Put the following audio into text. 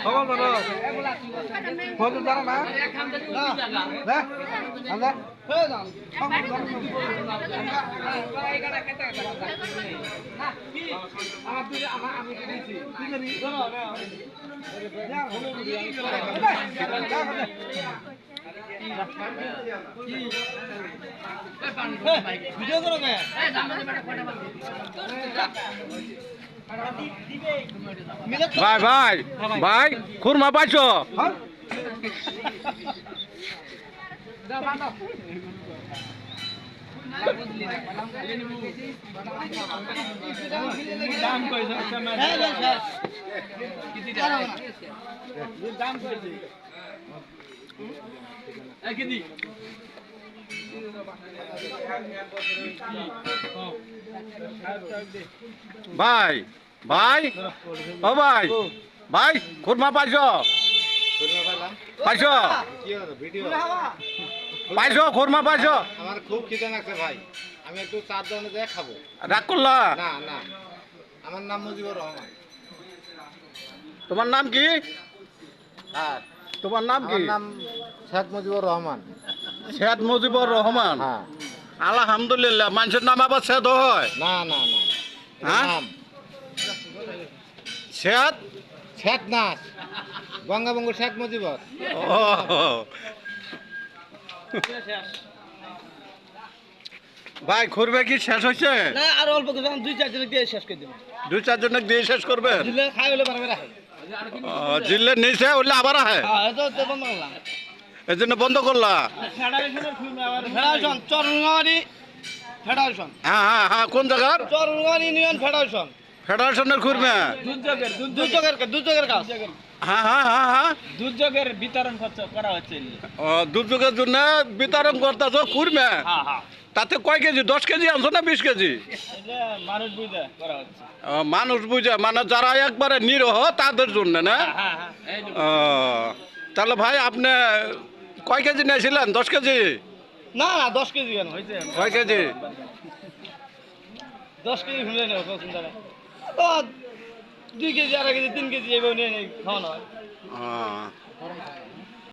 খবর বলো ফোন জানা না না আমরা ভিডিও করো না ভাই ভাই ভাই খুরমা পাইছো ভাই ভাই ও ভাই ভাই খুরমা পাইছো পাইছো পাইছো খুরমা পাইছো আমার খুব খিদে লাগছে ভাই আমি একটু চার দোকানে যেয়ে খাবো রাগ করলা না না আমার নাম মুজিবুর রহমান তোমার নাম কি হ্যাঁ তোমার নাম কি আমার নাম শেখ মুজিবুর রহমান শেখ মুজিবুর রহমান হ্যাঁ আলহামদুলিল্লাহ মানুষের নাম আবার শেদ হয় না না না হ্যাঁ? নাম শেদ শেখ নাস বঙ্গবঙ্গ শেখ মুজিবুর ও ভাই খুরবে কি শেষ হয়েছে না আর অল্প কিছু দুই চারজন দিয়ে শেষ করে দেবো দুই চারজনে দিয়ে শেষ করবে দিলে খাই হলে পারবে রাখে জিল্লে নিচে উঠলে আবার আহে হ্যাঁ তো বন্ধ করলাম এই জন্য বন্ধ করলা ফেডারেশন চরুঙ্গামারি ফেডারেশন হ্যাঁ হ্যাঁ হ্যাঁ কোন জায়গার চরুঙ্গামারি ইউনিয়ন ফেডারেশন ফেডারেশনের খুরবে দুর্যোগের কাজ হ্যাঁ হ্যাঁ হ্যাঁ হ্যাঁ দুর্যোগের বিতরণ করা হচ্ছে ও, দুর্যোগের জন্য বিতরণ করতেছ খুরবে হ্যাঁ হ্যাঁ তাতে কয় কেজি 10 কেজি আনছো না 20 কেজি এটা মানুষ বুঝে করা হচ্ছে ও, মানুষ বুঝে মানে যারা একবারে নিরহ তাদের জন্য না হ্যাঁ হ্যাঁ ও, তাহলে ভাই আপনি কয় কেজি নিয়েছিলেন 10 কেজি না না 10 কেজি কেন হয়েছে কয় কেজি 10 কেজি ঘুরে নেব চিন্তা নেই ও 2 কেজি 2.5 কেজি 3 কেজি এভাবে নিয়ে খাওয়ানো হয় ও,